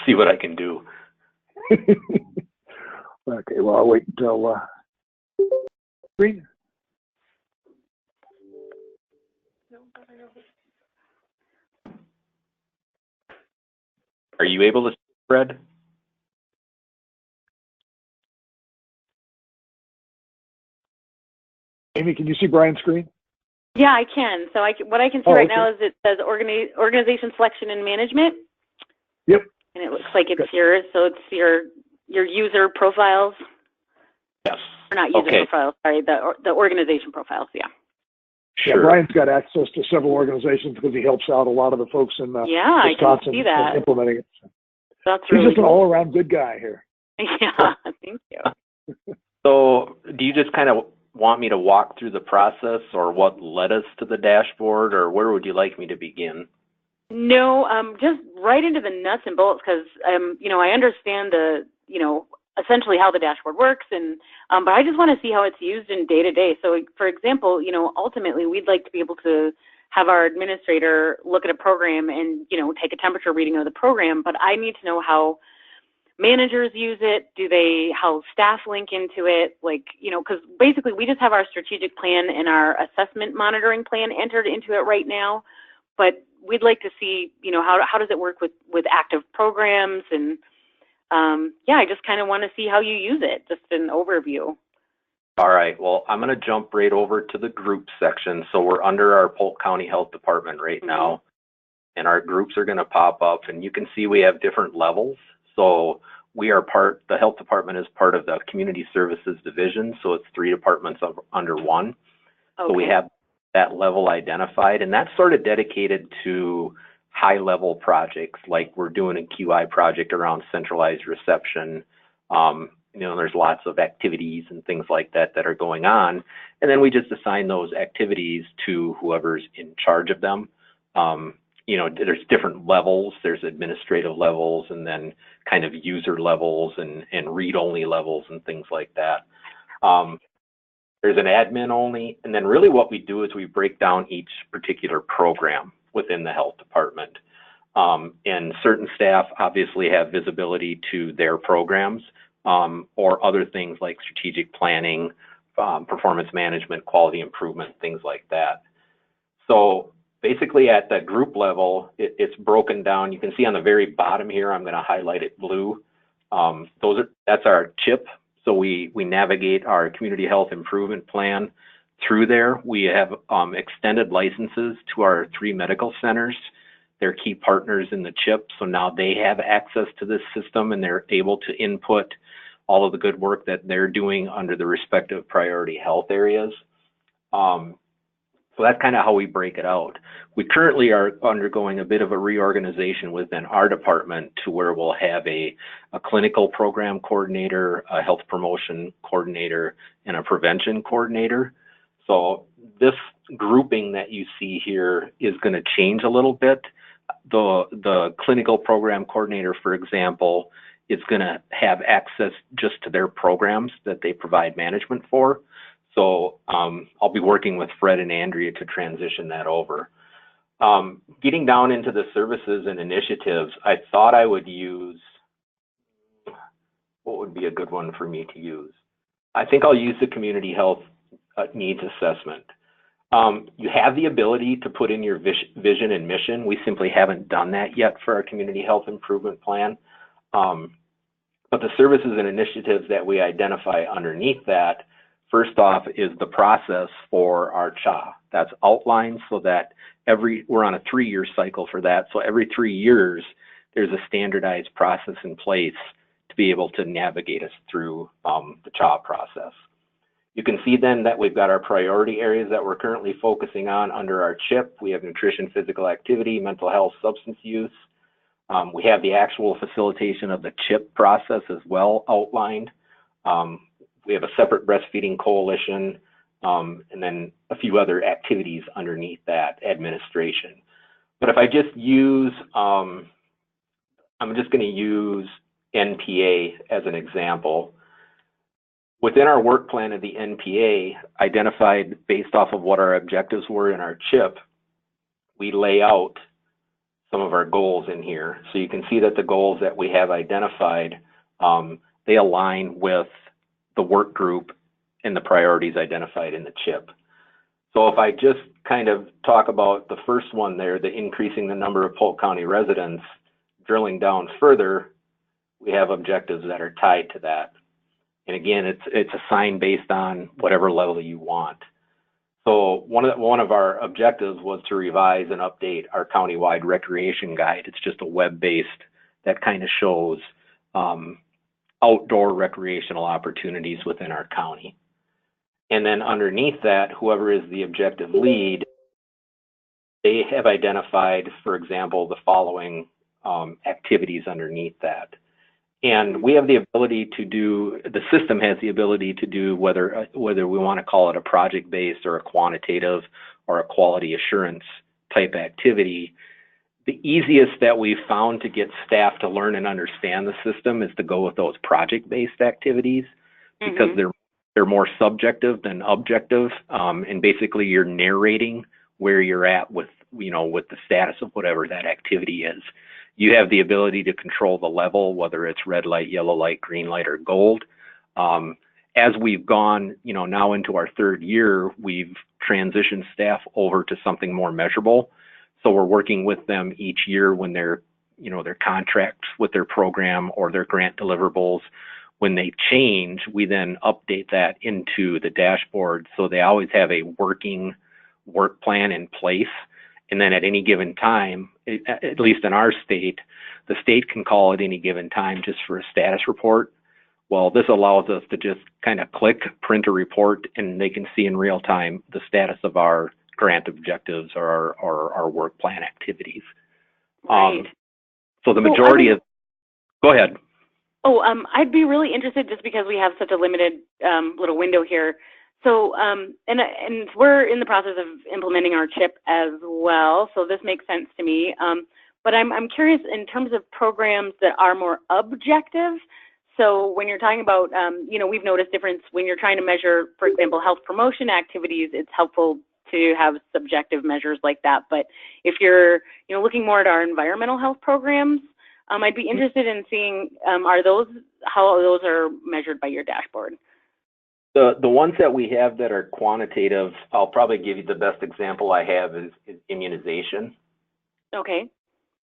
see what I can do. Okay, well, I'll wait until screen. Are you able to see Fred? Amy, can you see Brian's screen? Yeah, I can. So what I can see right now is it says organization selection and management. Yep. And it looks like it's yours. So it's your user profiles. Yes. Or not user profiles. Sorry, the organization profiles. Yeah. Sure. Yeah, Brian's got access to several organizations because he helps out a lot of the folks in Wisconsin I can see that. Implementing it. That's He's really just an all-around good guy here. Yeah. Thank you. So, do you just kind of want me to walk through the process, or what led us to the dashboard, or where would you like me to begin? No, just right into the nuts and bolts, because I understand essentially how the dashboard works, and but I just want to see how it's used in day to day. So, for example, ultimately we'd like to be able to have our administrator look at a program and take a temperature reading of the program, but I need to know how managers use it, how staff link into it, because basically we just have our strategic plan and our assessment monitoring plan entered into it right now, but we'd like to see, how does it work with active programs, and I just kind of want to see how you use it, just an overview. All right, well, I'm going to jump right over to the group section. So we're under our Polk County Health Department right now, and our groups are going to pop up, and you can see we have different levels. So the health department is part of the community services division, so it's 3 departments under one. Okay. So we have that level identified, and that's sort of dedicated to high-level projects, like we're doing a QI project around centralized reception. There's lots of activities and things like that are going on, and then we just assign those activities to whoever's in charge of them. There's different levels. There's administrative levels, and then kind of user levels and read-only levels and things like that. There's an admin only, and then really what we do is we break down each particular program within the health department. And certain staff obviously have visibility to their programs, or other things like strategic planning, performance management, quality improvement, things like that. So basically at the group level, it's broken down. You can see on the very bottom here, I'm going to highlight it blue. That's our CHIP. So we navigate our community health improvement plan through there. We have extended licenses to our 3 medical centers. They're key partners in the CHIP. So now they have access to this system, and they're able to input all of the good work that they're doing under the respective priority health areas. So that's kind of how we break it out. We currently are undergoing a bit of a reorganization within our department to where we'll have a clinical program coordinator, a health promotion coordinator, and a prevention coordinator. So this grouping that you see here is going to change a little bit. The clinical program coordinator, for example, is going to have access just to their programs that they provide management for. So I'll be working with Fred and Andrea to transition that over. Getting down into the services and initiatives, I thought I would use, what would be a good one for me to use? I think I'll use the community health needs assessment. You have the ability to put in your vision and mission. We simply haven't done that yet for our community health improvement plan. But the services and initiatives that we identify underneath that, first off, is the process for our CHA. That's outlined so that we're on a 3-year cycle for that. So every 3 years, there's a standardized process in place to be able to navigate us through the CHA process. You can see then that we've got our priority areas that we're currently focusing on under our CHIP. We have nutrition, physical activity, mental health, substance use. We have the actual facilitation of the CHIP process as well outlined. We have a separate breastfeeding coalition, and then a few other activities underneath that administration. But if I just use, I'm just going to use NPA as an example. Within our work plan of the NPA, identified based off of what our objectives were in our CHIP, we lay out some of our goals in here. So you can see that the goals that we have identified, they align with the work group and the priorities identified in the CHIP. So if I just kind of talk about the first one there, the increasing the number of Polk County residents, drilling down further, we have objectives that are tied to that. And again, it's assigned based on whatever level you want. So one of our objectives was to revise and update our countywide recreation guide. It's just a web-based that kind of shows outdoor recreational opportunities within our county. And then underneath that, whoever is the objective lead, they have identified, for example, the following activities underneath that. And we have the ability to do, the system has the ability to do whether we want to call it a project-based or a quantitative or a quality assurance type activity. The easiest that we've found to get staff to learn and understand the system is to go with those project-based activities because they're more subjective than objective, and basically you're narrating where you're at with with the status of whatever that activity is. You have the ability to control the level, whether it's red light, yellow light, green light, or gold. As we've gone, now into our third year, we've transitioned staff over to something more measurable. So we're working with them each year when their contracts with their program or their grant deliverables, when they change, we then update that into the dashboard. So they always have a working work plan in place. And then at any given time, at least in our state, the state can call at any given time just for a status report. Well, this allows us to just kind of click, print a report, and they can see in real time the status of our grant objectives or our work plan activities. Right. So the majority of, go ahead. Oh, I'd be really interested just because we have such a limited little window here. So, and we're in the process of implementing our CHIP as well, so this makes sense to me. But I'm curious in terms of programs that are more objective. So when you're talking about, we've noticed difference when you're trying to measure, for example, health promotion activities, it's helpful to have subjective measures like that. But if you're, looking more at our environmental health programs, I'd be interested in seeing how those are measured by your dashboard. The ones that we have that are quantitative, I'll probably give you the best example I have is immunization. Okay.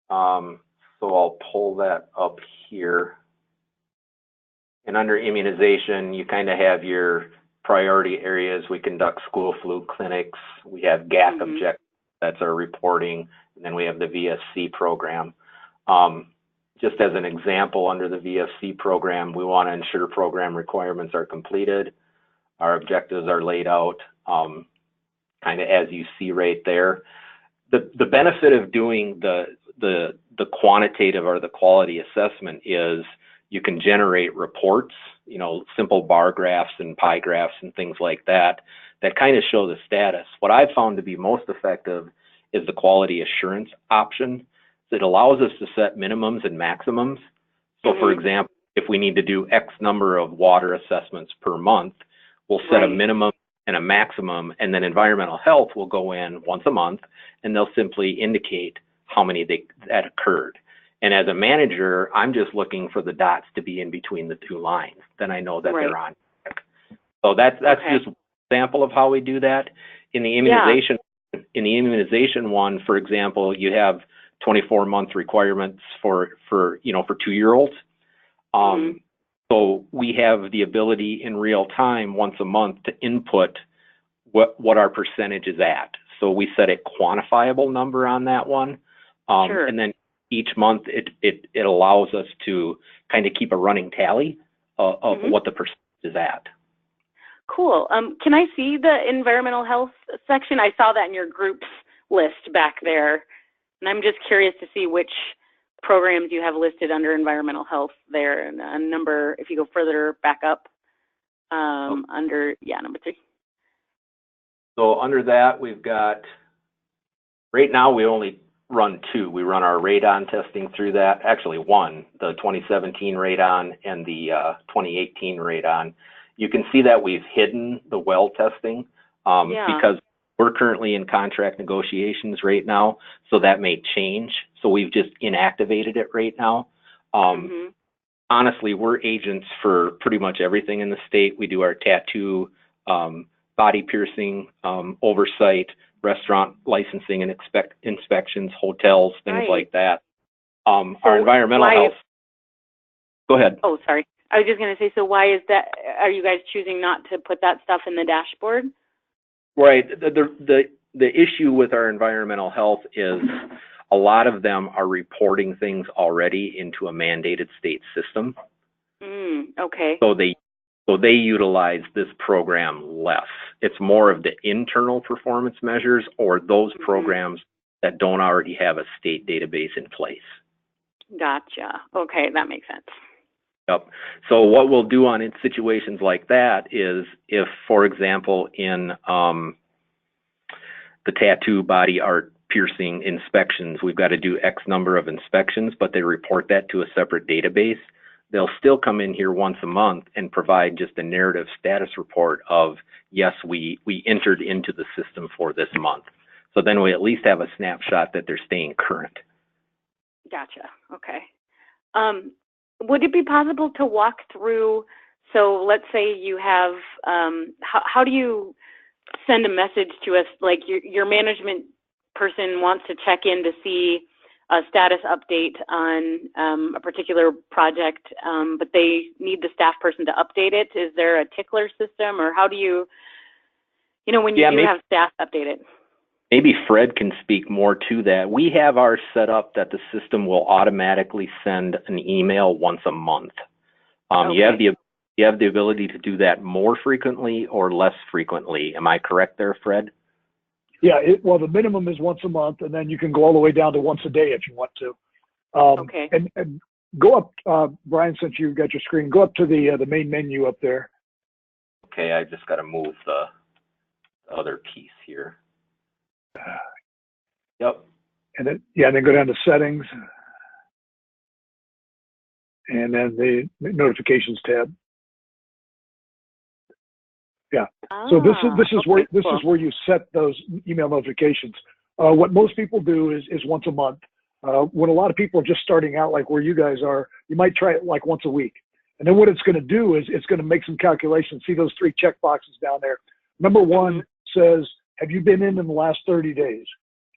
So I'll pull that up here. And under immunization, you kind of have your priority areas. We conduct school flu clinics. We have GAC objectives, that's our reporting. And then we have the VSC program. Just as an example, under the VSC program, we want to ensure program requirements are completed. Our objectives are laid out kind of as you see right there. The benefit of doing the quantitative or the quality assessment is you can generate reports, simple bar graphs and pie graphs and things like that kind of show the status. What I've found to be most effective is the quality assurance option. It allows us to set minimums and maximums. So for example, if we need to do X number of water assessments per month, we'll set a minimum and a maximum, and then environmental health will go in once a month and they'll simply indicate how many that occurred. And as a manager, I'm just looking for the dots to be in between the two lines. Then I know that they're on track. So that's just an example of how we do that. In the immunization one, for example, you have 24-month requirements for 2-year-olds. So we have the ability in real time once a month to input what our percentage is at. So we set a quantifiable number on that one. And then each month it allows us to kind of keep a running tally of what the percentage is at. Cool. Can I see the environmental health section? I saw that in your groups list back there. And I'm just curious to see which programs you have listed under environmental health there, and a number, if you go further back up, under, number 3. So under that, we've got, right now we only run 2. We run our radon testing through that, actually 1, the 2017 radon and the 2018 radon. You can see that we've hidden the well testing because we're currently in contract negotiations right now, so that may change. So we've just inactivated it right now. Honestly, we're agents for pretty much everything in the state. We do our tattoo, body piercing, oversight, restaurant licensing and inspections, hotels, things like that. Our environmental health. Go ahead. Oh, sorry. I was just going to say, so why is that? Are you guys choosing not to put that stuff in the dashboard? Right. The issue with our environmental health is a lot of them are reporting things already into a mandated state system. Okay. So they utilize this program less. It's more of the internal performance measures or those programs that don't already have a state database in place. Gotcha. Okay, that makes sense. Yep. So what we'll do in situations like that is if, for example, in the tattoo, body art, piercing inspections, we've got to do X number of inspections, but they report that to a separate database. They'll still come in here once a month and provide just a narrative status report of, yes, we entered into the system for this month. So then we at least have a snapshot that they're staying current. Gotcha. Okay. Would it be possible to walk through, so let's say you have, how do you send a message to us, like your management person wants to check in to see a status update on a particular project, but they need the staff person to update it? Is there a tickler system, or how do you, when you do have staff update it? Maybe Fred can speak more to that. We have ours set up that the system will automatically send an email once a month. Okay. You have the ability to do that more frequently or less frequently. Am I correct there, Fred? Yeah, well, the minimum is once a month, and then you can go all the way down to once a day if you want to. Okay. And go up, Brian, since you've got your screen, go up to the main menu up there. Okay, I just got to move the other piece here. Yep. And then, then go down to settings, and then the notifications tab. Yeah. So this is where you set those email notifications. What most people do is once a month. When a lot of people are just starting out, like where you guys are, you might try it like once a week. And then what it's going to do is it's going to make some calculations. See those 3 check boxes down there. Number 1 says, have you been in the last 30 days?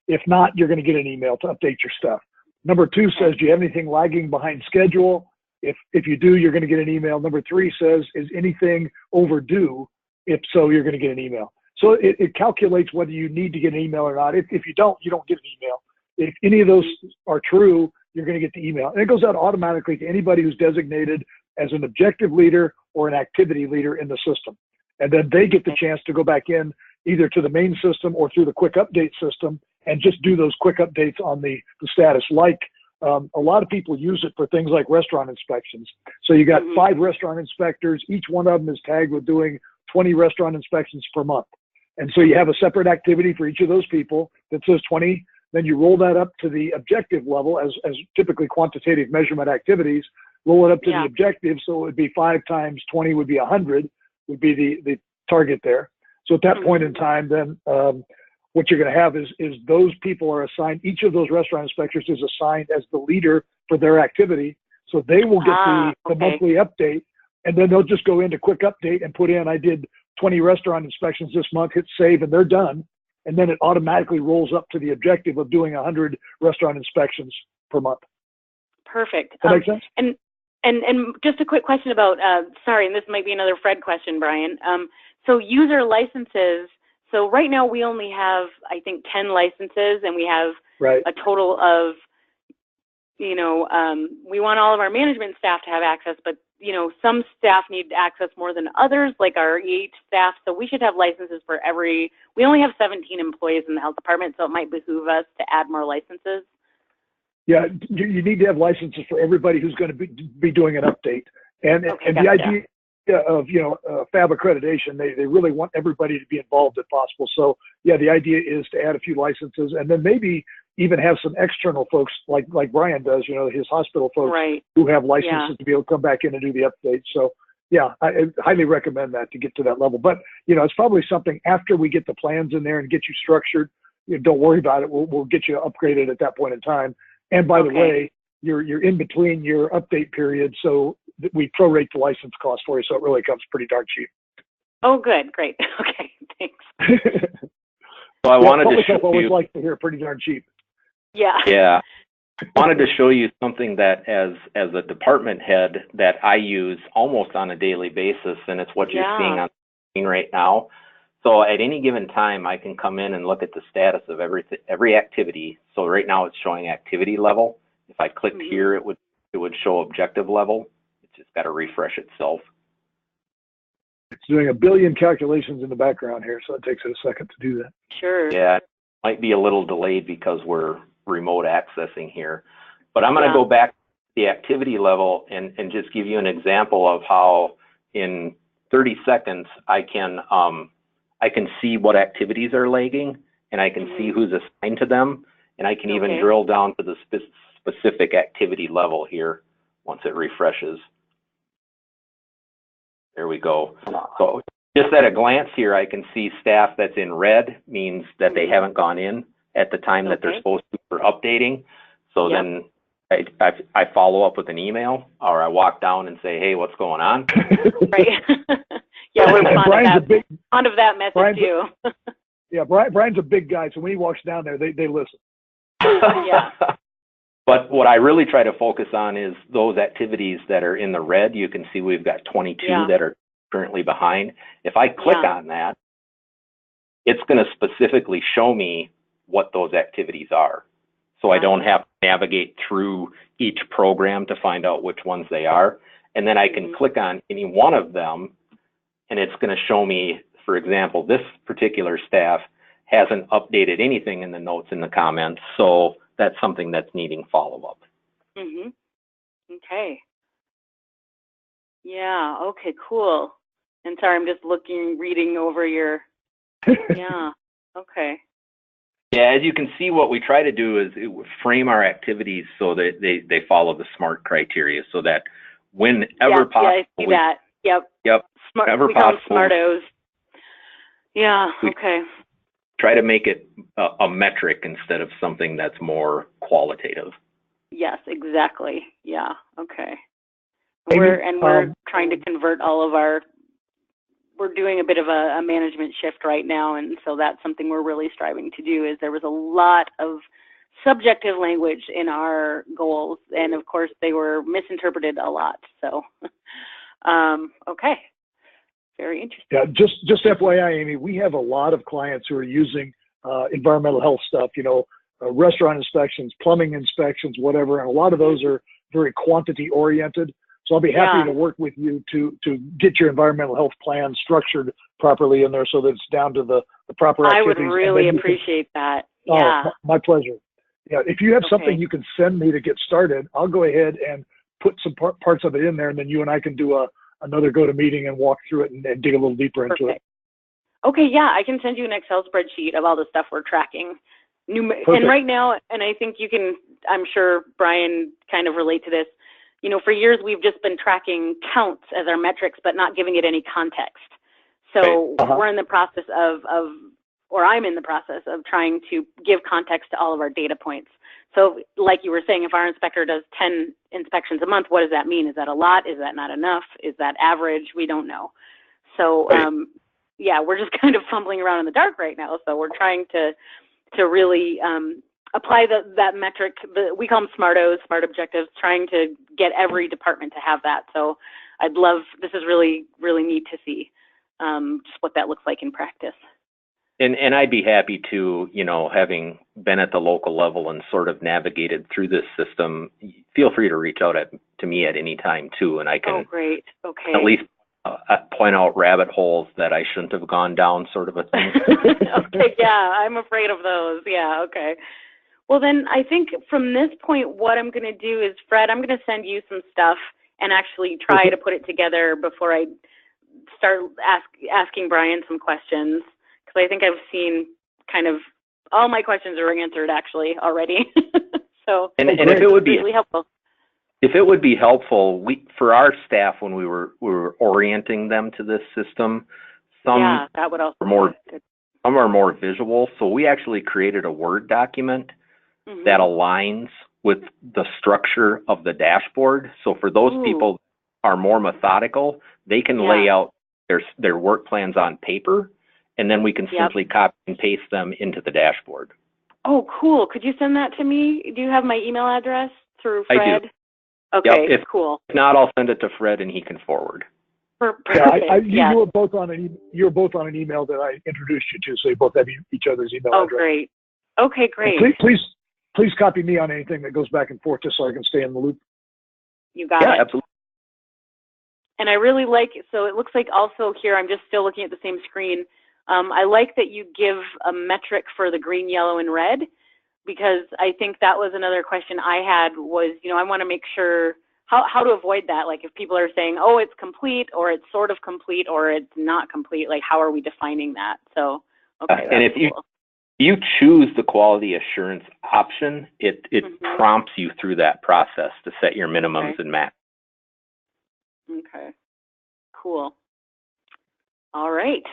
If not, you're going to get an email to update your stuff. Number 2 says, do you have anything lagging behind schedule? If you do, you're going to get an email. Number 3 says, is anything overdue? If so, you're going to get an email. So it calculates whether you need to get an email or not. If you don't get an email. If any of those are true, you're going to get the email. And it goes out automatically to anybody who's designated as an objective leader or an activity leader in the system. And then they get the chance to go back in either to the main system or through the quick update system and just do those quick updates on the status. Like a lot of people use it for things like restaurant inspections. So you got 5 restaurant inspectors. Each one of them is tagged with doing 20 restaurant inspections per month. And so you have a separate activity for each of those people that says 20. Then you roll that up to the objective level as typically quantitative measurement activities, roll it up to the objective. So it would be 5 times 20 would be 100 would be the target there. So at that point in time, then what you're going to have is those people are assigned, each of those restaurant inspectors is assigned as the leader for their activity. So they will get the monthly update, and then they'll just go into quick update and put in, I did 20 restaurant inspections this month, hit save, and they're done. And then it automatically rolls up to the objective of doing 100 restaurant inspections per month. Perfect. Does that make sense? And just a quick question about, sorry, and this might be another Fred question, Brian. So user licenses, so right now we only have, I think, 10 licenses, and we have a total of, we want all of our management staff to have access, but, some staff need access more than others, like our EH staff. So we should have licenses for we only have 17 employees in the health department, so it might behoove us to add more licenses. Yeah, you need to have licenses for everybody who's going to be doing an update. And the idea of, FAB accreditation, they really want everybody to be involved if possible. So, the idea is to add a few licenses and then maybe even have some external folks like Brian does, his hospital folks who have licenses to be able to come back in and do the updates. So, I highly recommend that to get to that level. But, it's probably something after we get the plans in there and get you structured. Don't worry about it. We'll get you upgraded at that point in time. And by the way, you're in between your update period, so we prorate the license cost for you, so it really comes pretty darn cheap. Oh, good, great. Okay, thanks. So I wanted to show you. Always like to hear pretty darn cheap. Yeah. Yeah. I wanted to show you something that as a department head that I use almost on a daily basis, and it's what you're seeing on the screen right now. So at any given time, I can come in and look at the status of every activity. So right now it's showing activity level. If I clicked here, it would show objective level. It's just got to refresh itself. It's doing a billion calculations in the background here, so it takes it a second to do that. Sure. Yeah, it might be a little delayed because we're remote accessing here. But I'm going to go back to the activity level and just give you an example of how in 30 seconds I can see what activities are lagging, and I can see who's assigned to them, and I can even drill down to the specific activity level here once it refreshes. There we go. So just at a glance here, I can see staff that's in red means that they haven't gone in at the time that they're supposed to for updating. So then I follow up with an email, or I walk down and say, hey, what's going on? Right. Yeah, we're fond of that message too. Yeah, Brian's a big guy, so when he walks down there, they listen. Yeah. But what I really try to focus on is those activities that are in the red. You can see we've got 22 that are currently behind. If I click on that, it's going to specifically show me what those activities are. So I don't have to navigate through each program to find out which ones they are. And then I can click on any one of them, and it's going to show me, for example, this particular staff hasn't updated anything in the notes in the comments. So that's something that's needing follow-up. Okay. Yeah, okay, cool. And sorry, I'm just reading over your, okay. Yeah, as you can see, what we try to do is frame our activities so that they follow the SMART criteria, so that whenever possible. Yeah, I see that. Yep. Smart, whenever we call possible. them SMARTOs. Yeah, okay. Try to make it a metric instead of something that's more qualitative. Yes, exactly. Yeah, okay. We're trying to convert all of we're doing a bit of a management shift right now, and so that's something we're really striving to do. Is there was a lot of subjective language in our goals, and of course they were misinterpreted a lot. So, okay, very interesting. Yeah, just FYI, Amy, we have a lot of clients who are using environmental health stuff. Restaurant inspections, plumbing inspections, whatever, and a lot of those are very quantity oriented. So I'll be happy to work with you to get your environmental health plan structured properly in there so that it's down to the proper activities. I would really appreciate that. Yeah. Oh, my pleasure. Yeah, if you have something you can send me to get started, I'll go ahead and put some parts of it in there, and then you and I can do another go-to-meeting and walk through it and dig a little deeper into it. Okay, yeah, I can send you an Excel spreadsheet of all the stuff we're tracking. And right now, and I think you can, I'm sure Brian kind of relate to this, for years we've just been tracking counts as our metrics, but not giving it any context. So we're in the process or I'm in the process of trying to give context to all of our data points. So like you were saying, if our inspector does 10 inspections a month, what does that mean? Is that a lot? Is that not enough? Is that average? We don't know. So we're just kind of fumbling around in the dark right now. So we're trying to really apply that metric. We call them SMARTOs, SMART objectives, trying to get every department to have that. So this is really, really neat to see just what that looks like in practice. And I'd be happy to, having been at the local level and sort of navigated through this system, feel free to reach out to me at any time too, and I can at least point out rabbit holes that I shouldn't have gone down, sort of a thing. Okay, yeah, I'm afraid of those. Yeah, okay. Well, then I think from this point, what I'm going to do is, Fred, I'm going to send you some stuff and actually try to put it together before I start asking Brian some questions, because I think I've seen kind of all my questions are answered actually already. So and if it would be really helpful. If it would be helpful, for our staff when we were orienting them to this system, some that would also some are more visual. So we actually created a Word document that aligns with the structure of the dashboard. So for those people that are more methodical, they can lay out their work plans on paper, and then we can simply copy and paste them into the dashboard. Oh, cool. Could you send that to me? Do you have my email address through Fred? I do. Okay, If cool. If not, I'll send it to Fred and he can forward. Perfect. You were both on an email that I introduced you to, so you both have each other's email address. Oh, great. Okay, great. Please copy me on anything that goes back and forth, just so I can stay in the loop. You got it. Yeah, absolutely. And I really like, so it looks like also here, I'm just still looking at the same screen. I like that you give a metric for the green, yellow, and red, because I think that was another question I had was, I want to make sure how to avoid that. Like if people are saying, oh, it's complete, or it's sort of complete, or it's not complete, like how are we defining that? So, okay. And if you choose the quality assurance option, it prompts you through that process to set your minimums and max. Okay, cool. All right.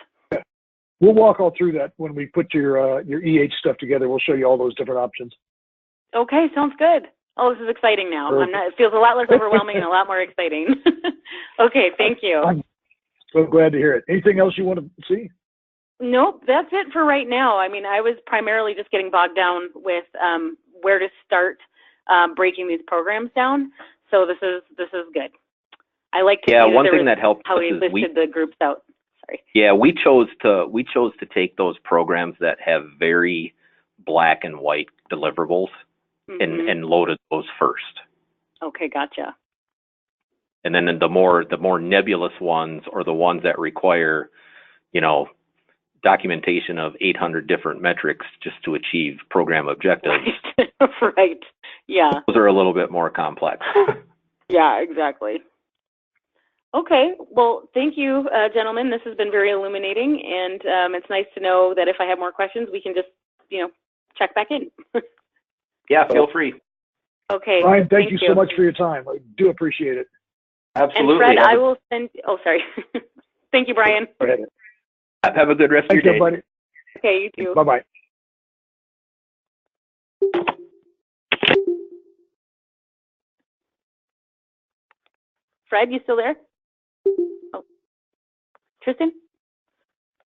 We'll walk all through that when we put your EH stuff together. We'll show you all those different options. Okay, sounds good. Oh, this is exciting now. It feels a lot less overwhelming and a lot more exciting. Okay, thank you. I'm so glad to hear it. Anything else you want to see? Nope, that's it for right now. I mean, I was primarily just getting bogged down with where to start breaking these programs down. So this is good. I like to see one thing that helped how we listed the groups out. Sorry. Yeah, we chose to take those programs that have very black and white deliverables and loaded those first. Okay, gotcha. And then the more nebulous ones, or the ones that require, documentation of 800 different metrics just to achieve program objectives. Right. Yeah. Those are a little bit more complex. Yeah, exactly. Okay, well, thank you, gentlemen. This has been very illuminating, and it's nice to know that if I have more questions, we can just, check back in. Yeah, feel free. Okay. Brian, thank you so much for your time. I do appreciate it. Absolutely. And Fred, I will send. Oh, sorry. Thank you, Brian. Go ahead. Have a good rest of your day. Buddy. Okay, you too. Bye-bye. Fred, you still there? Oh. Tristan?